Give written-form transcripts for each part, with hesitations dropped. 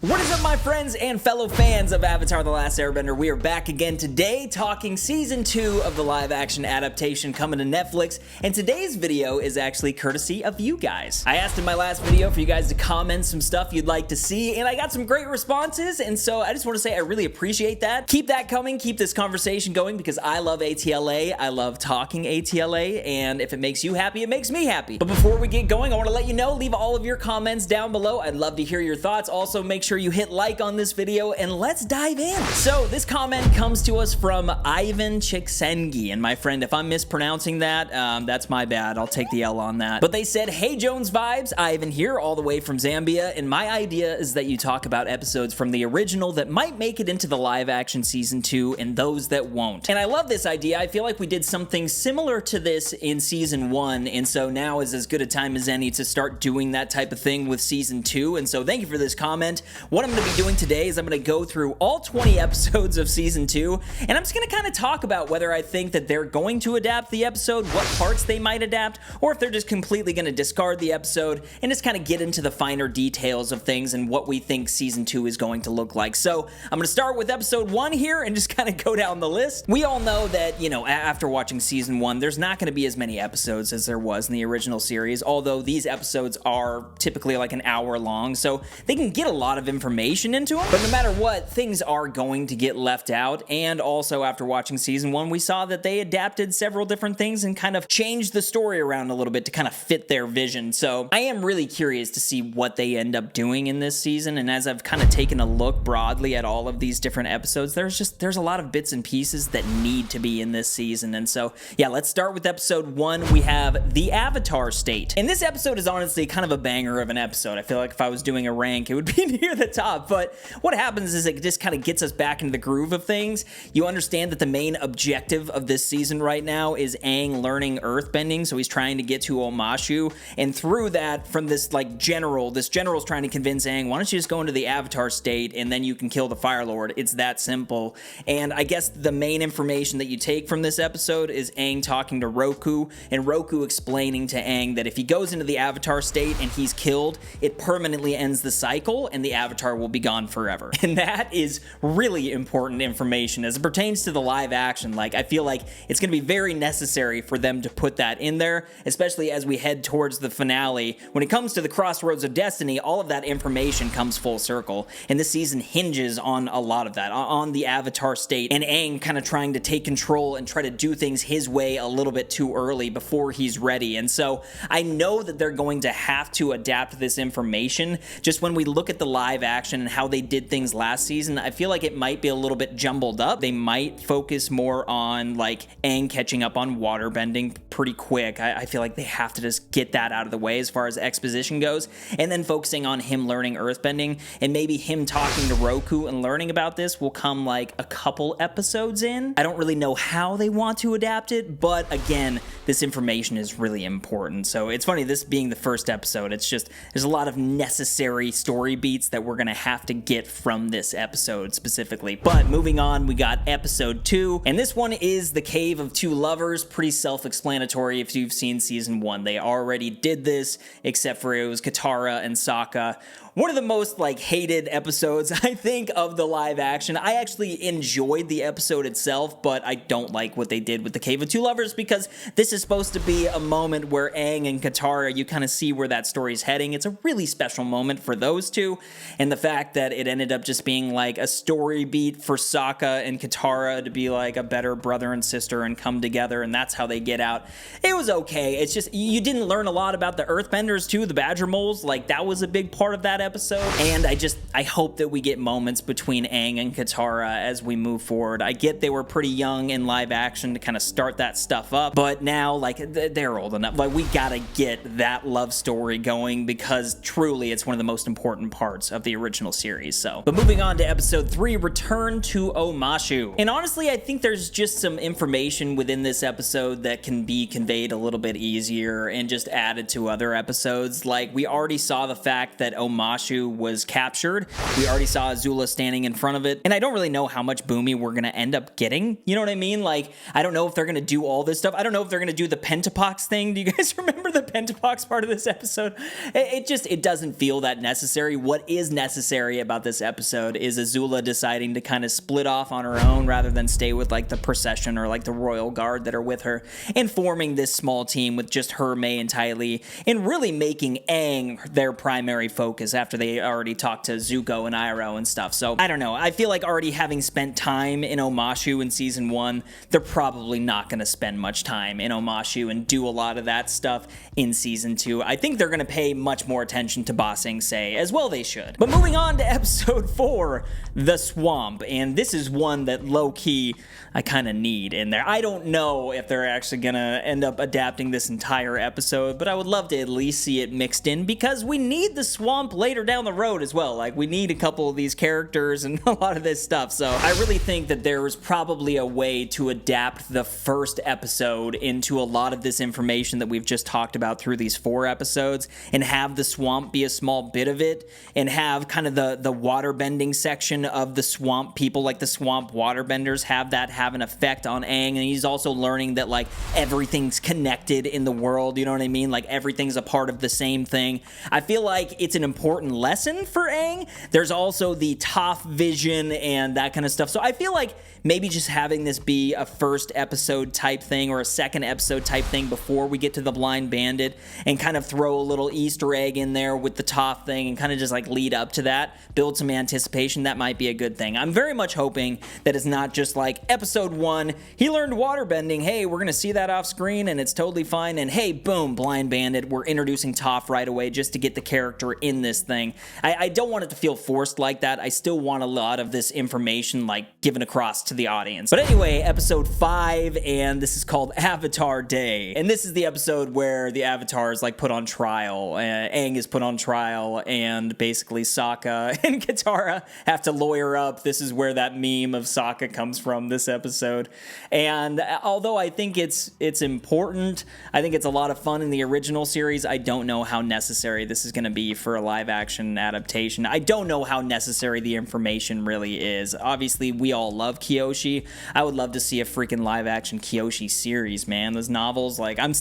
What is up, my friends and fellow fans of Avatar: The Last Airbender? We are back again today talking Season 2 of the live-action adaptation coming to Netflix, and today's video is actually courtesy of you guys. I asked in my last video for you guys to comment some stuff you'd like to see, and I got some great responses, and so I just want to say I really appreciate that. Keep that coming, keep this conversation going, because I love ATLA, I love talking ATLA, and if it makes you happy, it makes me happy. But before we get going, I want to let you know, leave all of your comments down below. I'd love to hear your thoughts. Also, make sure you hit like on this video and let's dive in. So this comment comes to us from Ivan Chiksengi, and my friend, if I'm mispronouncing that, that's my bad. I'll take the L on that. But they said, "Hey Jones vibes, Ivan here, all the way from Zambia, and my idea is that you talk about episodes from the original that might make it into the live action season 2 and those that won't." And I love this idea. I feel like we did something similar to this in season 1, and so now is as good a time as any to start doing that type of thing with season 2. And so thank you for this comment. What I'm going to be doing today is I'm going to go through all 20 episodes of season 2, and I'm just going to kind of talk about whether I think that they're going to adapt the episode, what parts they might adapt, or if they're just completely going to discard the episode and just kind of get into the finer details of things and what we think season 2 is going to look like. So I'm going to start with episode 1 here and just kind of go down the list. We all know that, you know, after watching season 1, there's not going to be as many episodes as there was in the original series, although these episodes are typically like an hour long, so they can get a lot of information into them. But no matter what, things are going to get left out, and also after watching season 1, we saw that they adapted several different things and kind of changed the story around a little bit to kind of fit their vision. So I am really curious to see what they end up doing in this season, and as I've kind of taken a look broadly at all of these different episodes, there's a lot of bits and pieces that need to be in this season. And so yeah, let's start with episode 1. We have the Avatar State, and this episode is honestly kind of a banger of an episode. I feel like if I was doing a rank, it would be near the top. But what happens is it just kind of gets us back into the groove of things. You understand that the main objective of this season right now is Aang learning earthbending, so he's trying to get to Omashu, and through that, from this general's trying to convince Aang, why don't you just go into the Avatar State and then you can kill the Fire Lord. It's that simple. And I guess the main information that you take from this episode is Aang talking to Roku, and Roku explaining to Aang that if he goes into the Avatar State and he's killed, it permanently ends the cycle and the Avatar will be gone forever. And that is really important information as it pertains to the live action. Like, I feel like it's going to be very necessary for them to put that in there, especially as we head towards the finale. When it comes to the Crossroads of Destiny, all of that information comes full circle, and this season hinges on a lot of that, on the Avatar State and Aang kind of trying to take control and try to do things his way a little bit too early before he's ready. And so I know that they're going to have to adapt this information. Just when we look at the live action and how they did things last season, I feel like it might be a little bit jumbled up. They might focus more on like Aang catching up on waterbending pretty quick. I feel like they have to just get that out of the way as far as exposition goes, and then focusing on him learning earthbending, and maybe him talking to Roku and learning about this will come like a couple episodes in. I don't really know how they want to adapt it, but again, this information is really important. So it's funny, this being the first episode, it's just, there's a lot of necessary story beats that we're gonna have to get from this episode specifically. But moving on, we got episode 2, and this one is the Cave of Two Lovers. Pretty self-explanatory if you've seen season 1. They already did this, except for it was Katara and Sokka. One of the most like hated episodes, I think, of the live action. I actually enjoyed the episode itself, but I don't like what they did with the Cave of Two Lovers, because this is supposed to be a moment where Aang and Katara, you kind of see where that story's heading. It's a really special moment for those two, and the fact that it ended up just being like a story beat for Sokka and Katara to be like a better brother and sister and come together, and that's how they get out. It was okay. It's just, you didn't learn a lot about the Earthbenders too, the Badger Moles. Like, that was a big part of that episode, and I hope that we get moments between Aang and Katara as we move forward. I get they were pretty young in live action to kind of start that stuff up, but now, like, they're old enough. Like, we gotta get that love story going, because truly it's one of the most important parts of the original series. So, but moving on to episode 3, Return to Omashu. And honestly, I think there's just some information within this episode that can be conveyed a little bit easier and just added to other episodes. Like, we already saw the fact that Omashu Omashu was captured. We already saw Azula standing in front of it, and I don't really know how much Boomy we're gonna end up getting. You know what I mean? Like, I don't know if they're gonna do all this stuff. I don't know if they're gonna do the Pentapox thing. Do you guys remember the Pentapox part of this episode? It doesn't feel that necessary. What is necessary about this episode is Azula deciding to kind of split off on her own rather than stay with like the procession or like the royal guard that are with her, and forming this small team with just her, May, and Ty Lee, and really making Aang their primary focus after they already talked to Zuko and Iroh and stuff. So I don't know. I feel like already having spent time in Omashu in season 1, they're probably not going to spend much time in Omashu and do a lot of that stuff in season 2. I think they're going to pay much more attention to Ba Sing Se, as well they should. But moving on to episode 4, The Swamp, and this is one that low-key I kind of need in there. I don't know if they're actually going to end up adapting this entire episode, but I would love to at least see it mixed in because we need the swamp later down the road as well. Like, we need a couple of these characters and a lot of this stuff. So I really think that there was probably a way to adapt the first episode into a lot of this information that we've just talked about through these 4 episodes, and have the swamp be a small bit of it, and have kind of the waterbending section of the swamp people, like the swamp waterbenders, have an effect on Aang. And he's also learning that like everything's connected in the world, you know what I mean? Like everything's a part of the same thing. I feel like it's an important lesson for Aang. There's also the Toph vision and that kind of stuff. So I feel like maybe just having this be a first episode type thing or a second episode type thing before we get to the Blind Bandit, and kind of throw a little Easter egg in there with the Toph thing and kind of just like lead up to that, build some anticipation. That might be a good thing. I'm very much hoping that it's not just like episode 1, he learned waterbending, hey, we're gonna see that off screen and it's totally fine, and hey, boom, Blind Bandit, we're introducing Toph right away just to get the character in this thing. I don't want it to feel forced like that. I still want a lot of this information like given across to the audience. But anyway, episode 5, and this is called Avatar Day, and this is the episode where the Avatar is like put on trial. Aang is put on trial, and basically Sokka and Katara have to lawyer up. This is where that meme of Sokka comes from, this episode. And although I think it's important, I think it's a lot of fun in the original series, I don't know how necessary this is going to be for a live action adaptation. I don't know how necessary the information really is. Obviously, we all love Kyoshi. I would love to see a freaking live action Kyoshi series, man. Those novels, like, I'm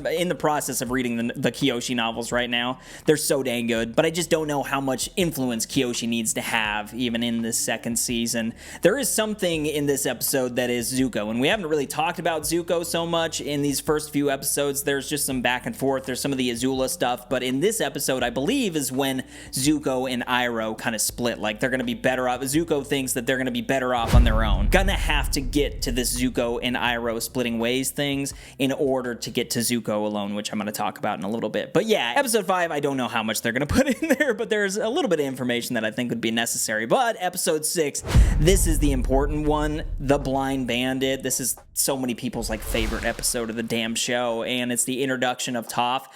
in the process of reading the Kyoshi novels right now. They're so dang good, but I just don't know how much influence Kyoshi needs to have even in this second season. There is something in this episode that is Zuko, and we haven't really talked about Zuko so much in these first few episodes. There's just some back and forth. There's some of the Azula stuff, but in this episode, I believe, is when Zuko and Iroh kind of split. Like, they're going to be better off. Zuko thinks that they're going to be better off on their own. Gonna have to get to this Zuko and Iroh splitting ways things in order to get to Zuko alone, which I'm going to talk about in a little bit. But yeah, episode 5, I don't know how much they're going to put in there, but there's a little bit of information that I think would be necessary. But episode 6, this is the important one, The Blind Bandit. This is so many people's like favorite episode of the damn show, and it's the introduction of Toph.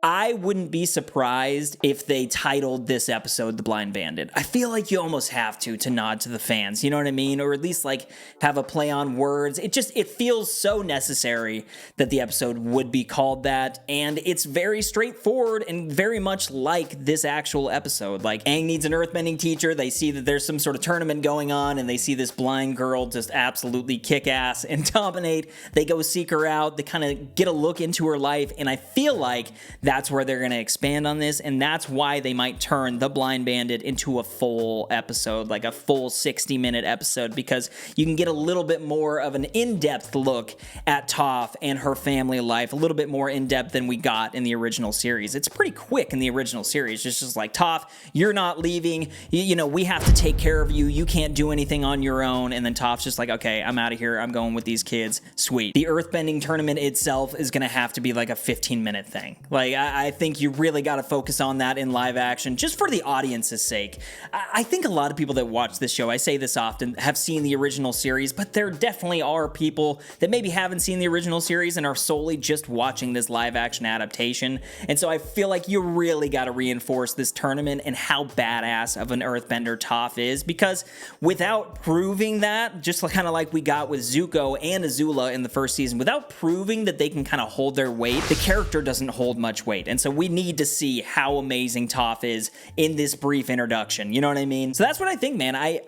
I wouldn't be surprised if they titled this episode The Blind Bandit. I feel like you almost have to nod to the fans, you know what I mean? Or at least like have a play on words. It feels so necessary that the episode would be called that, and it's very straightforward and very much like this actual episode. Like, Aang needs an earthbending teacher. They see that there's some sort of tournament going on, and they see this blind girl just absolutely kick ass and dominate. They go seek her out. They kind of get a look into her life, and I feel like that's where they're going to expand on this, and that's why they might turn The Blind Bandit into a full episode, like a full 60-minute episode, because you can get a little bit more of an in-depth look at Toph and her family life, a little bit more in-depth than we got in the original series. It's pretty quick in the original series. It's just like, Toph, you're not leaving. You know, we have to take care of you. You can't do anything on your own. And then Toph's just like, okay, I'm out of here. I'm going with these kids. Sweet. The earthbending tournament itself is going to have to be like a 15-minute thing. Like, I think you really got to focus on that in live action, just for the audience's sake. I think a lot of people that watch this show, I say this often, have seen the original series, but there definitely are people that maybe haven't seen the original series and are solely just watching this live action adaptation. And so I feel like you really got to reinforce this tournament and how badass of an earthbender Toph is, because without proving that, just kind of like we got with Zuko and Azula in the first season, without proving that they can kind of hold their weight, the character doesn't hold much much weight. And so we need to see how amazing Toph is in this brief introduction. You know what I mean? So that's what I think, man. I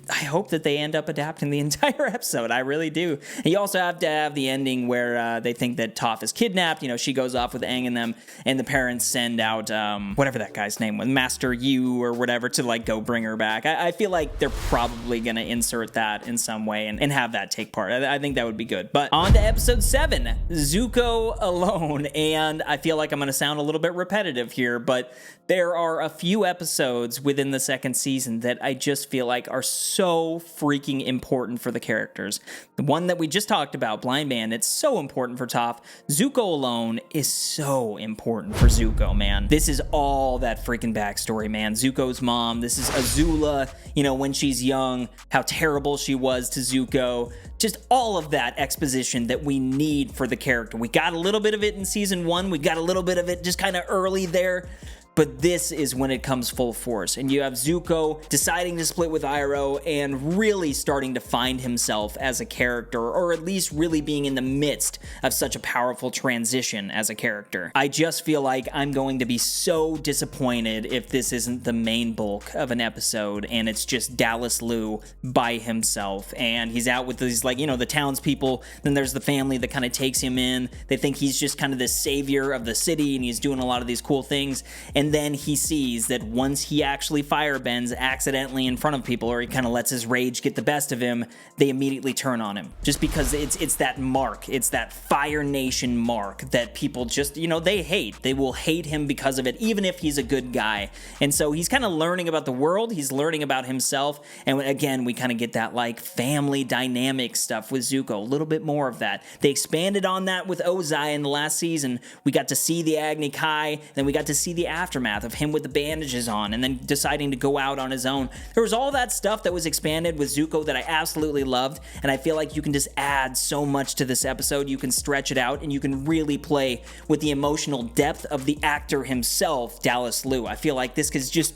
hope that they end up adapting the entire episode. I really do. And you also have to have the ending where they think that Toph is kidnapped. You know, she goes off with Aang and them, and the parents send out whatever that guy's name was, Master Yu or whatever, to like go bring her back. I feel like they're probably gonna insert that in some way and have that take part. I think that would be good. But on to episode 7, Zuko alone. And I feel like I'm gonna sound a little bit repetitive here, but there are a few episodes within the second season that I just feel like are so freaking important for the characters. The one that we just talked about, Blind Bandit, it's so important for Toph. Zuko alone is so important for Zuko, man. This is all that freaking backstory, man. Zuko's mom, this is Azula, you know, when she's young, how terrible she was to Zuko. Just all of that exposition that we need for the character. We got a little bit of it in season 1. We got a little bit of it just kind of early there. But this is when it comes full force. And you have Zuko deciding to split with Iroh and really starting to find himself as a character, or at least really being in the midst of such a powerful transition as a character. I just feel like I'm going to be so disappointed if this isn't the main bulk of an episode and it's just Dallas Liu by himself. And he's out with these, like, you know, the townspeople. Then there's the family that kind of takes him in. They think he's just kind of the savior of the city and he's doing a lot of these cool things. And then he sees that once he actually firebends accidentally in front of people, or he kind of lets his rage get the best of him, they immediately turn on him. Just because it's that mark, it's that Fire Nation mark that people just, you know, they hate. They will hate him because of it, even if he's a good guy. And so he's kind of learning about the world, he's learning about himself, and again, we kind of get that like family dynamic stuff with Zuko, a little bit more of that. They expanded on that with Ozai in the last season. We got to see the Agni Kai, then we got to see the aftermath of him with the bandages on and then deciding to go out on his own. There was all that stuff that was expanded with Zuko that I absolutely loved, and I feel like you can just add so much to this episode. You can stretch it out and you can really play with the emotional depth of the actor himself, Dallas Liu. I feel like this could just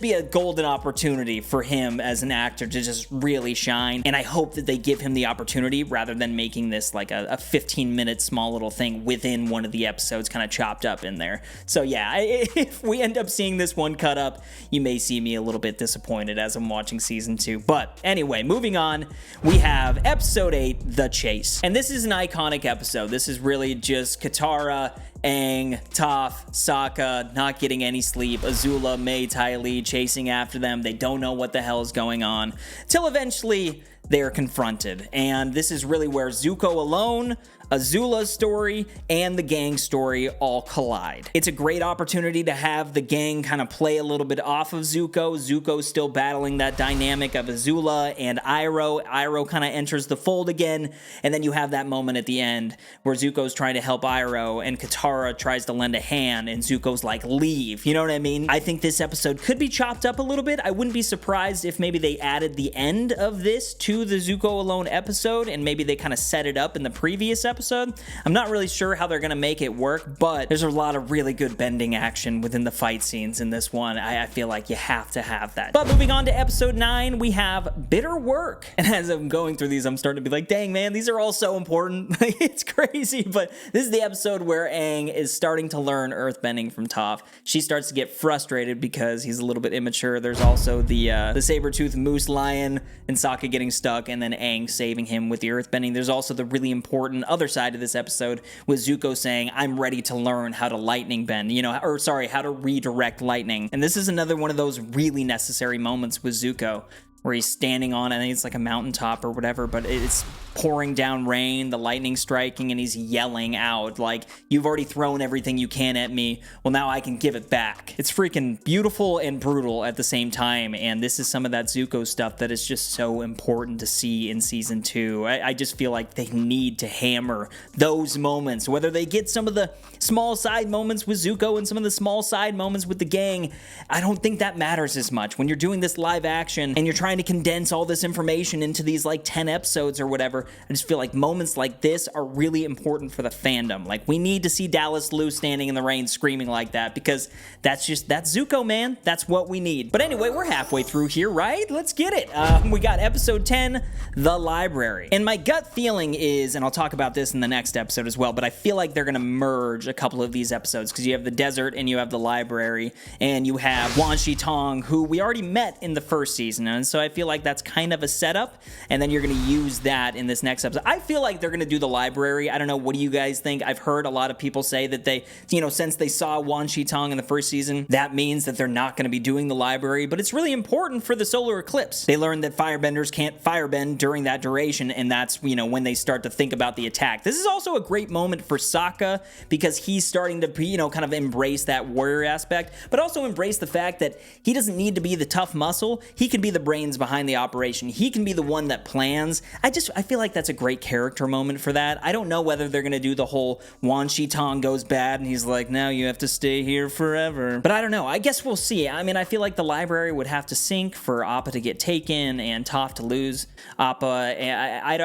be a golden opportunity for him as an actor to just really shine, and I hope that they give him the opportunity rather than making this like a 15-minute small little thing within one of the episodes kind of chopped up in there. So yeah, if we end up seeing this one cut up, you may see me a little bit disappointed as I'm watching season 2. But anyway, moving on, we have episode 8, The Chase. And this is an iconic episode. This is really just Katara, Aang, Toph, Sokka not getting any sleep, Azula, Mai, Ty Lee chasing after them. They don't know what the hell is going on, till eventually they're confronted. And this is really where Zuko alone, Azula's story, and the gang story all collide. It's a great opportunity to have the gang kind of play a little bit off of Zuko. Zuko's still battling that dynamic of Azula and Iroh. Iroh kind of enters the fold again, and then you have that moment at the end where Zuko's trying to help Iroh, and Katara tries to lend a hand, and Zuko's like, leave. You know what I mean? I think this episode could be chopped up a little bit. I wouldn't be surprised if maybe they added the end of this to the Zuko alone episode, and maybe they kind of set it up in the previous episode. I'm not really sure how they're going to make it work, but there's a lot of really good bending action within the fight scenes in this one. I feel like you have to have that. But moving on to episode 9, we have Bitter Work. And as I'm going through these, I'm starting to be like, dang, man, these are all so important. It's crazy, but this is the episode where Aang is starting to learn earthbending from Toph. She starts to get frustrated because he's a little bit immature. There's also the saber-toothed moose lion and Sokka getting stuck, and then Aang saving him with the earthbending. There's also the really important other side of this episode with Zuko saying, I'm ready to learn how to lightning bend, how to redirect lightning. And this is another one of those really necessary moments with Zuko where he's standing on, I think it's like a mountaintop or whatever, but it's pouring down rain, the lightning striking, and he's yelling out like, you've already thrown everything you can at me, well now I can give it back. It's freaking beautiful and brutal at the same time, and this is some of that Zuko stuff that is just so important to see in season 2. I just feel like they need to hammer those moments, whether they get some of the small side moments with Zuko and some of the small side moments with the gang. I don't think that matters as much when you're doing this live action and you're trying trying to condense all this information into these like 10 episodes or whatever. I just feel like moments like this are really important for the fandom. Like, we need to see Dallas Liu standing in the rain screaming like that, because that's Zuko, man. That's what we need. But anyway, we're halfway through here, right? Let's get it. We got episode 10, The Library. And my gut feeling is, and I'll talk about this in the next episode as well, but I feel like they're gonna merge a couple of these episodes, because you have the desert and you have the library, and you have Wan Shi Tong, who we already met in the first season, and so I feel like that's kind of a setup, and then you're gonna use that in this next episode. I feel like they're gonna do the library. I don't know, what do you guys think? I've heard a lot of people say that they, since they saw Wan Shi Tong in the first season, that means that they're not gonna be doing the library, but it's really important for the solar eclipse. They learned that firebenders can't firebend during that duration, and that's, when they start to think about the attack. This is also a great moment for Sokka, because he's starting to, kind of embrace that warrior aspect, but also embrace the fact that he doesn't need to be the tough muscle. He can be the brains behind the operation. He can be the one that plans. I feel like that's a great character moment for that. I don't know whether they're going to do the whole Wan Shi Tong goes bad and he's like, now you have to stay here forever. But I don't know. I guess we'll see. I mean, I feel like the library would have to sink for APPA to get taken and Toph to lose APPA. And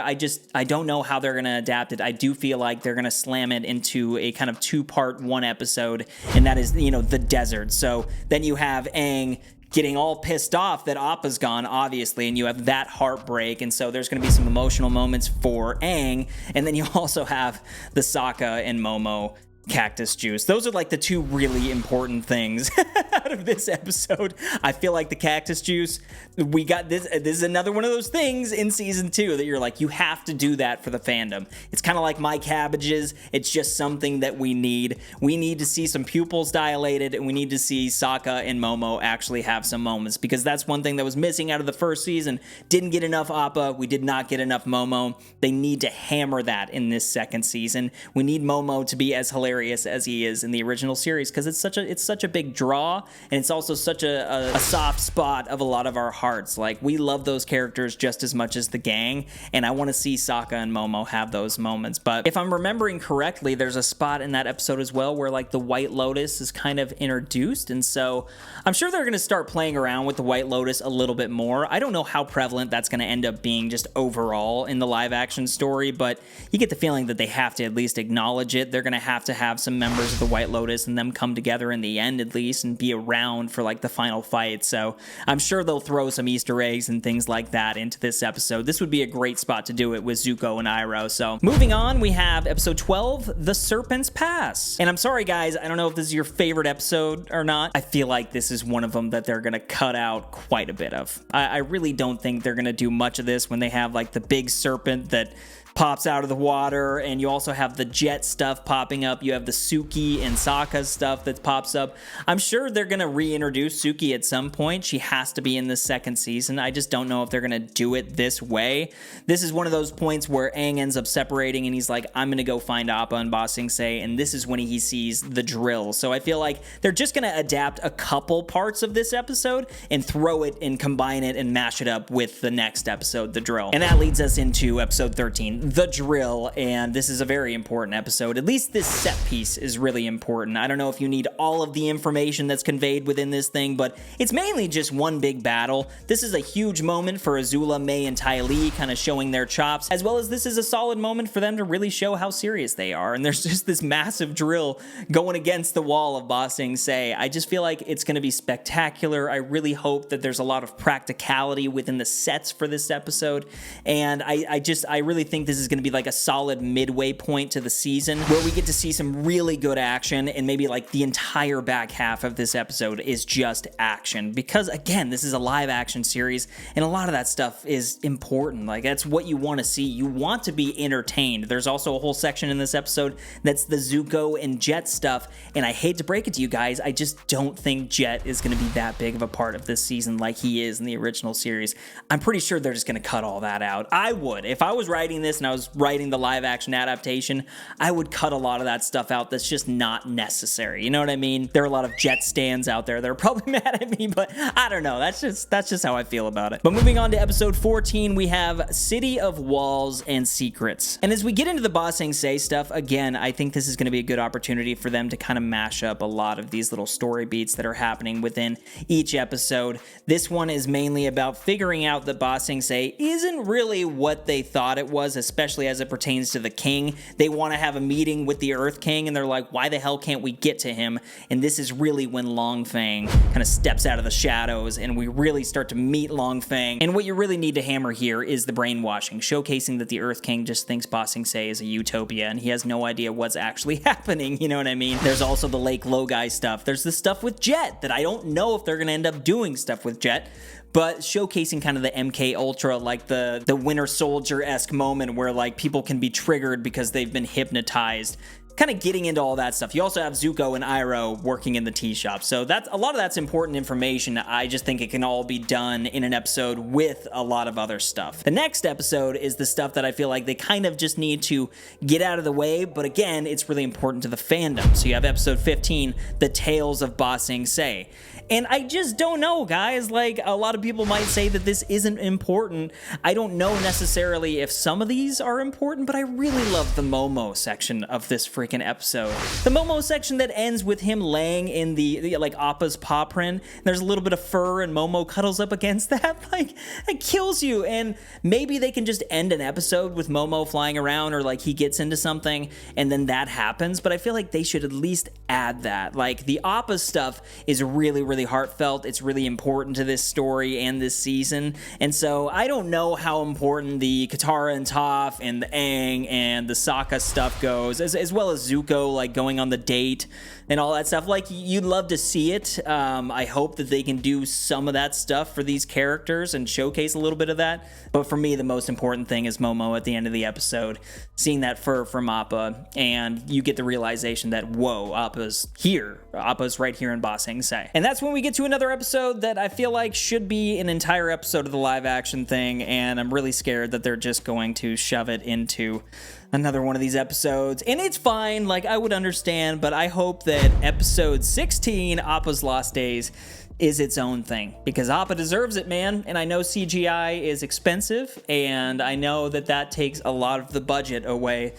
I don't know how they're going to adapt it. I do feel like they're going to slam it into a kind of two-part one episode, and that is, the desert. So then you have Aang getting all pissed off that Appa's gone, obviously, and you have that heartbreak, and so there's going to be some emotional moments for Aang, and then you also have the Sokka and Momo cactus juice. Those are like the two really important things out of this episode. I feel like the cactus juice, we got this is another one of those things in season 2 that you're like, you have to do that for the fandom. It's kind of like my cabbages. It's just something that we need. We need to see some pupils dilated, and we need to see Sokka and Momo actually have some moments, because that's one thing that was missing out of the first season. Didn't get enough APPA. We did not get enough Momo. They need to hammer that in this second season. We need Momo to be as hilarious as he is in the original series, because it's such a big draw, and it's also such a soft spot of a lot of our hearts. Like, we love those characters just as much as the gang, and I want to see Sokka and Momo have those moments. But if I'm remembering correctly, there's a spot in that episode as well where like the White Lotus is kind of introduced, and so I'm sure they're going to start playing around with the White Lotus a little bit more. I don't know how prevalent that's going to end up being just overall in the live action story, but you get the feeling that they have to at least acknowledge it. They're going to have some members of the White Lotus and them come together in the end at least and be around for like the final fight. So I'm sure they'll throw some Easter eggs and things like that into this episode. This would be a great spot to do it with Zuko and Iroh. So moving on, we have episode 12, The Serpent's Pass. And I'm sorry guys, I don't know if this is your favorite episode or not. I feel like this is one of them that they're gonna cut out quite a bit of. I really don't think they're gonna do much of this when they have like the big serpent that pops out of the water, and you also have the Jet stuff popping up. You have the Suki and Sokka stuff that pops up. I'm sure they're going to reintroduce Suki at some point. She has to be in the second season. I just don't know if they're going to do it this way. This is one of those points where Aang ends up separating, and he's like, I'm going to go find Appa and Ba Sing Se, and this is when he sees the drill. So I feel like they're just going to adapt a couple parts of this episode and throw it and combine it and mash it up with the next episode, the drill. And that leads us into episode 13, The Drill, and this is a very important episode. At least this set piece is really important. I don't know if you need all of the information that's conveyed within this thing, but it's mainly just one big battle. This is a huge moment for Azula, Mai, and Ty Lee kind of showing their chops, as well as this is a solid moment for them to really show how serious they are. And there's just this massive drill going against the wall of Ba Sing Se. I just feel like it's going to be spectacular. I really hope that there's a lot of practicality within the sets for this episode, and I really think this is going to be like a solid midway point to the season where we get to see some really good action, and maybe like the entire back half of this episode is just action, because again, this is a live action series and a lot of that stuff is important. Like, that's what you want to see. You want to be entertained. There's also a whole section in this episode that's the Zuko and Jet stuff, and I hate to break it to you guys, I just don't think Jet is going to be that big of a part of this season like he is in the original series. I'm pretty sure they're just going to cut all that out. I would. If I was writing this, this and I was writing the live action adaptation, I would cut a lot of that stuff out that's just not necessary. You know what I mean? There are a lot of Jet stands out there that are probably mad at me, but I don't know. That's just how I feel about it. But moving on to episode 14, we have City of Walls and Secrets. And as we get into the Ba Sing Se stuff, again, I think this is going to be a good opportunity for them to kind of mash up a lot of these little story beats that are happening within each episode. This one is mainly about figuring out that Ba Sing Se isn't really what they thought it was, especially as it pertains to the king. They want to have a meeting with the Earth King, and they're like, why the hell can't we get to him? And this is really when Long Feng kind of steps out of the shadows, and we really start to meet Long Feng. And what you really need to hammer here is the brainwashing, showcasing that the Earth King just thinks Ba Sing Se is a utopia, and he has no idea what's actually happening, you know what I mean? There's also the Lake Laogai stuff. There's the stuff with Jet that I don't know if they're going to end up doing stuff with Jet, but showcasing kind of the MK Ultra, like the Winter Soldier-esque moment where like people can be triggered because they've been hypnotized. Kind of getting into all that stuff. You also have Zuko and Iroh working in the tea shop. So that's a lot of that's important information. I just think it can all be done in an episode with a lot of other stuff. The next episode is the stuff that I feel like they kind of just need to get out of the way, but again, it's really important to the fandom. So you have episode 15, The Tales of Ba Sing Se. And I just don't know, guys. Like, a lot of people might say that this isn't important. I don't know necessarily if some of these are important, but I really love the Momo section of this freaking episode. The Momo section that ends with him laying in the like, Appa's paw print. There's a little bit of fur, and Momo cuddles up against that. Like, it kills you. And maybe they can just end an episode with Momo flying around, or, like, he gets into something, and then that happens. But I feel like they should at least add that. Like, the Appa stuff is really heartfelt. It's really important to this story and this season. And so I don't know how important the Katara and Toph and the Aang and the Sokka stuff goes, as well as Zuko, like, going on the date and all that stuff. Like, you'd love to see it. I hope that they can do some of that stuff for these characters and showcase a little bit of that. But for me, the most important thing is Momo at the end of the episode, seeing that fur from Appa, and you get the realization that, whoa, Appa's here. Appa's right here in Ba Sing Se. And that's when we get to another episode that I feel like should be an entire episode of the live action thing, and I'm really scared that they're just going to shove it into another one of these episodes. And it's fine, like, I would understand, but I hope that episode 16, Appa's Lost Days, is its own thing, because Appa deserves it, man. And I know CGI is expensive, and I know that that takes a lot of the budget away,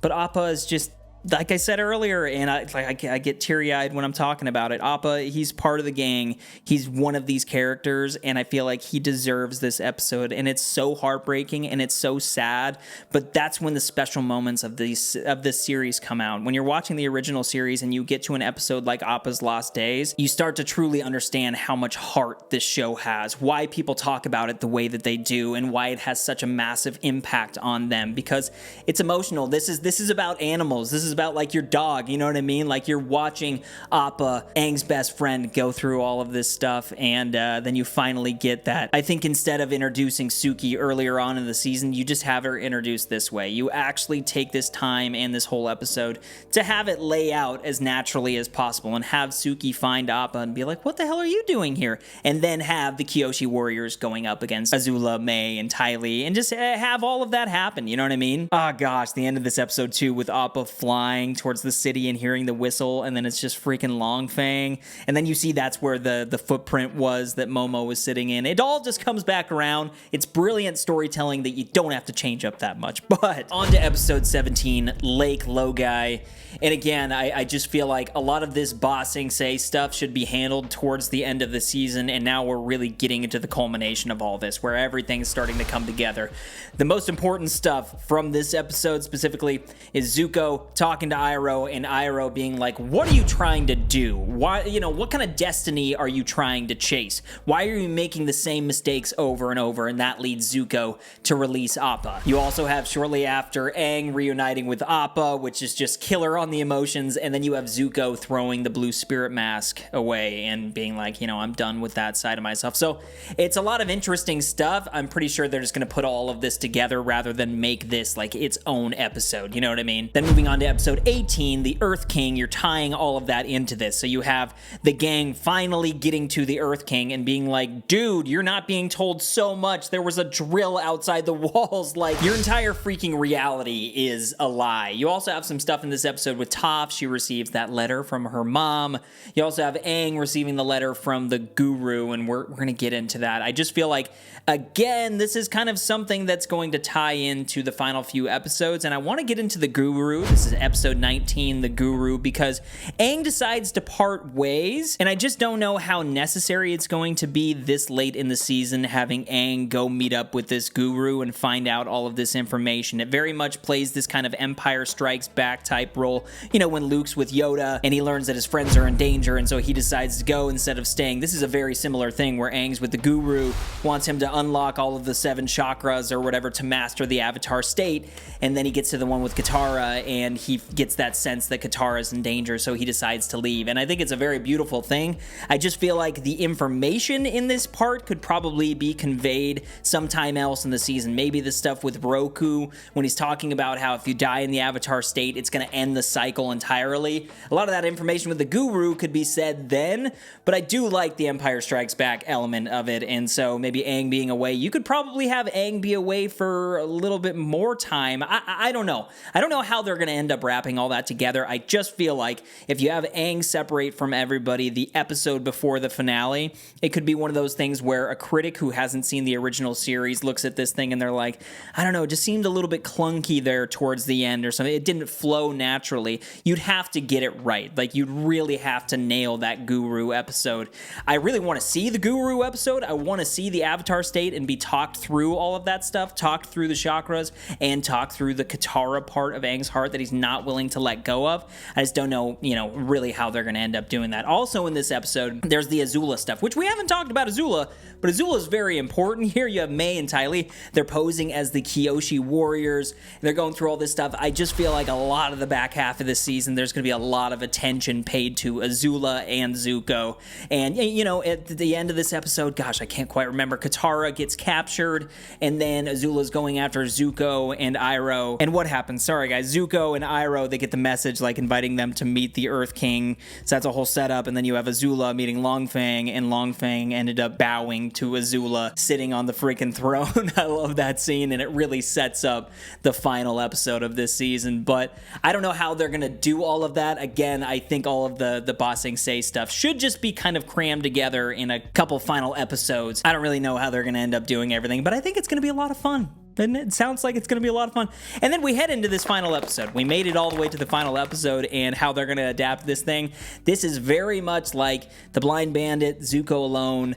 but Appa is just, like I said earlier, and I get teary-eyed when I'm talking about it. Appa, he's part of the gang. He's one of these characters, and I feel like he deserves this episode. And it's so heartbreaking, and it's so sad. But that's when the special moments of this series come out. When you're watching the original series and you get to an episode like Appa's Lost Days, you start to truly understand how much heart this show has, why people talk about it the way that they do, and why it has such a massive impact on them. Because it's emotional. This is about animals. This is about, like, your dog, you know what I mean? Like, you're watching Appa, Aang's best friend, go through all of this stuff, and then you finally get that. I think instead of introducing Suki earlier on in the season, you just have her introduced this way. You actually take this time and this whole episode to have it lay out as naturally as possible, and have Suki find Appa and be like, what the hell are you doing here? And then have the Kyoshi warriors going up against Azula, Mei, and Ty Lee, and just have all of that happen, you know what I mean? Oh gosh, the end of this episode too, with Appa flying towards the city and hearing the whistle, and then it's just freaking Long Feng, and then you see that's where the footprint was that Momo was sitting in. It all just comes back around. It's brilliant storytelling that you don't have to change up that much. But on to episode 17, Lake Laogai. And again, I just feel like a lot of this Ba Sing Se stuff should be handled towards the end of the season, and now we're really getting into the culmination of all this, where everything's starting to come together. The most important stuff from this episode specifically is Zuko talking to Iroh, and Iroh being like, what are you trying to do? Why, what kind of destiny are you trying to chase? Why are you making the same mistakes over and over? And that leads Zuko to release Appa. You also have shortly after Aang reuniting with Appa, which is just killer on the emotions, and then you have Zuko throwing the blue spirit mask away and being like, I'm done with that side of myself. So it's a lot of interesting stuff. I'm pretty sure they're just going to put all of this together rather than make this like its own episode. You know what I mean? Then moving on to episode 18, the Earth King, you're tying all of that into this. So you have the gang finally getting to the Earth King and being like, dude, you're not being told so much. There was a drill outside the walls. Like, your entire freaking reality is a lie. You also have some stuff in this episode with Toph. She receives that letter from her mom. You also have Aang receiving the letter from the guru, and we're going to get into that. I just feel like, again, this is kind of something that's going to tie into the final few episodes, and I want to get into the guru. This is episode 19, the guru, because Aang decides to part ways, and I just don't know how necessary it's going to be this late in the season having Aang go meet up with this guru and find out all of this information. It very much plays this kind of Empire Strikes Back type role, you know, when Luke's with Yoda and he learns that his friends are in danger, and so he decides to go instead of staying. This is a very similar thing where Aang's with the guru, wants him to unlock all of the 7 chakras or whatever to master the Avatar state, and then he gets to the one with Katara and he gets that sense that Katara's in danger, so he decides to leave. And I think it's a very beautiful thing. I just feel like the information in this part could probably be conveyed sometime else in the season. Maybe the stuff with Roku when he's talking about how if you die in the Avatar state, it's going to end the cycle entirely. A lot of that information with the guru could be said then, but I do like the Empire Strikes Back element of it, and so maybe Aang being away, you could probably have Aang be away for a little bit more time. I don't know. I don't know how they're going to end up wrapping all that together. I just feel like if you have Aang separate from everybody the episode before the finale, it could be one of those things where a critic who hasn't seen the original series looks at this thing and they're like, I don't know, it just seemed a little bit clunky there towards the end or something. It didn't flow naturally. You'd have to get it right. Like, you'd really have to nail that guru episode. I really want to see the guru episode. I want to see the Avatar state and be talked through all of that stuff, talked through the chakras, and talked through the Katara part of Aang's heart that he's not willing to let go of. I just don't know, really how they're going to end up doing that. Also in this episode, there's the Azula stuff, which we haven't talked about Azula, but Azula is very important. Here you have Mai and Ty Lee. They're posing as the Kyoshi warriors. They're going through all this stuff. I just feel like a lot of the back half of this season, there's going to be a lot of attention paid to Azula and Zuko. And, at the end of this episode, gosh, I can't quite remember, Katara gets captured, and then Azula's going after Zuko and Iroh. And what happens? Sorry, guys. Zuko and Iroh, they get the message, like, inviting them to meet the Earth King. So that's a whole setup. And then you have Azula meeting Long Feng, and Long Feng ended up bowing to Azula sitting on the freaking throne. I love that scene, and it really sets up the final episode of this season. But I don't know how they're going to do all of that. Again, I think all of the Ba Sing Se stuff should just be kind of crammed together in a couple final episodes. I don't really know how they're going to end up doing everything, but I think it's going to be a lot of fun. And it sounds like it's going to be a lot of fun. And then we head into this final episode. We made it all the way to the final episode and how they're going to adapt this thing. This is very much like The Blind Bandit, Zuko Alone,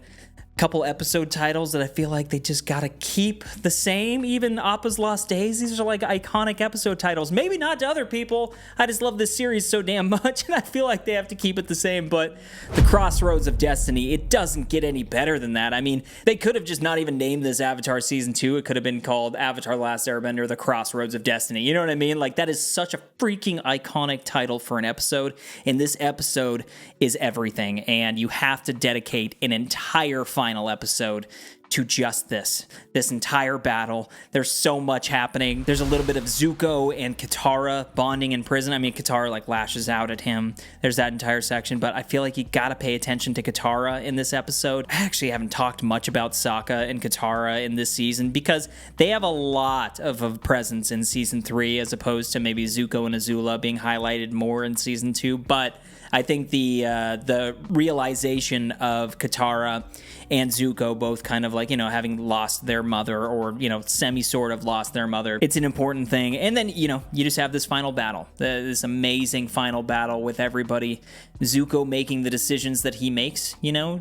couple episode titles that I feel like they just gotta keep the same. Even Appa's Lost Days, these are like iconic episode titles. Maybe not to other people. I just love this series so damn much, and I feel like they have to keep it the same. But the Crossroads of Destiny, it doesn't get any better than that. I mean, they could have just not even named this Avatar Season 2. It could have been called Avatar Last Airbender, The Crossroads of Destiny. You know what I mean? Like, that is such a freaking iconic title for an episode, and this episode is everything, and you have to dedicate an entire final episode to just this entire battle. There's so much happening. There's a little bit of Zuko and Katara bonding in prison. I mean, Katara like lashes out at him. There's that entire section, but I feel like you gotta pay attention to Katara in this episode. I actually haven't talked much about Sokka and Katara in this season because they have a lot of a presence in season 3 as opposed to maybe Zuko and Azula being highlighted more in season 2, but I think the realization of Katara and Zuko both kind of like, having lost their mother or, semi-sort of lost their mother. It's an important thing. And then, you just have this final battle, this amazing final battle with everybody. Zuko making the decisions that he makes,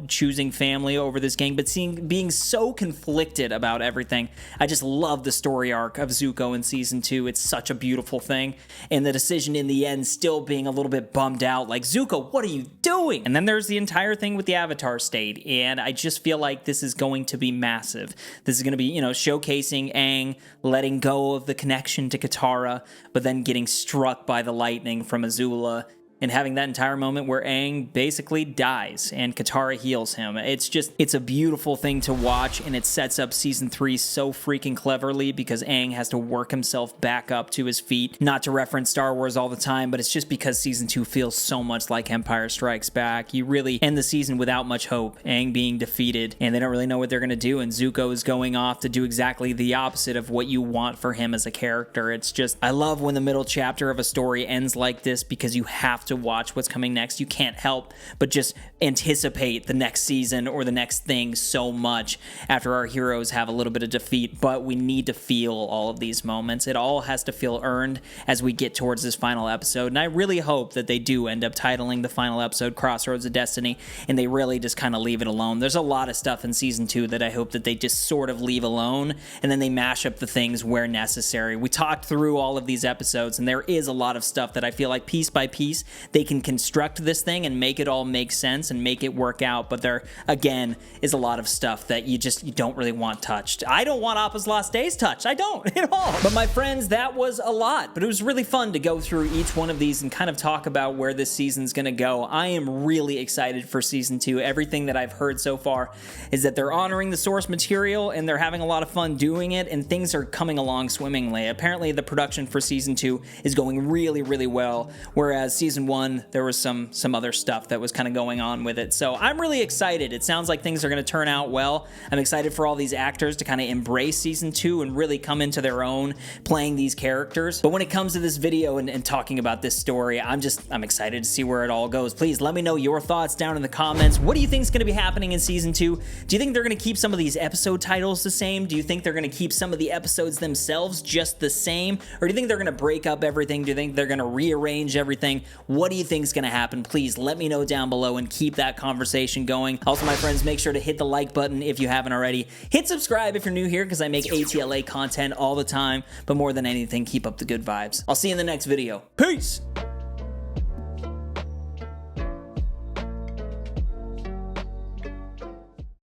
choosing family over this gang, but being so conflicted about everything. I just love the story arc of Zuko in season 2. It's such a beautiful thing. And the decision in the end still being a little bit bummed out, like, Zuko, what are you doing? And then there's the entire thing with the Avatar state. And I just feel like this is going to be massive. This is going to be, showcasing Aang letting go of the connection to Katara, but then getting struck by the lightning from Azula and having that entire moment where Aang basically dies and Katara heals him. It's a beautiful thing to watch, and it sets up season 3 so freaking cleverly because Aang has to work himself back up to his feet. Not to reference Star Wars all the time, but it's just because season 2 feels so much like Empire Strikes Back. You really end the season without much hope, Aang being defeated, and they don't really know what they're going to do, and Zuko is going off to do exactly the opposite of what you want for him as a character. It's just, I love when the middle chapter of a story ends like this because you have to watch what's coming next. You can't help but just anticipate the next season or the next thing so much after our heroes have a little bit of defeat, but we need to feel all of these moments. It all has to feel earned as we get towards this final episode, and I really hope that they do end up titling the final episode Crossroads of Destiny, and they really just kind of leave it alone. There's a lot of stuff in season 2 that I hope that they just sort of leave alone, and then they mash up the things where necessary. We talked through all of these episodes, and there is a lot of stuff that I feel like piece by piece they can construct this thing and make it all make sense and make it work out, but there again is a lot of stuff that you don't really want touched. I don't want Appa's Lost Days touched. I don't at all. But my friends, that was a lot, but it was really fun to go through each one of these and kind of talk about where this season's gonna go. I am really excited for season 2. Everything that I've heard so far is that they're honoring the source material and they're having a lot of fun doing it, and things are coming along swimmingly. Apparently the production for season 2 is going really, really well, whereas season 1 there was some other stuff that was kind of going on with it. So I'm really excited. It sounds like things are going to turn out well. I'm excited for all these actors to kind of embrace season 2 and really come into their own playing these characters. But when it comes to this video and talking about this story, I'm excited to see where it all goes. Please let me know your thoughts down in the comments. What do you think is going to be happening in season 2? Do you think they're going to keep some of these episode titles the same? Do you think they're going to keep some of the episodes themselves just the same? Or do you think they're going to break up everything? Do you think they're going to rearrange everything? What do you think is going to happen? Please let me know down below and keep that conversation going. Also, my friends, make sure to hit the like button if you haven't already. Hit subscribe if you're new here because I make ATLA content all the time. But more than anything, keep up the good vibes. I'll see you in the next video. Peace!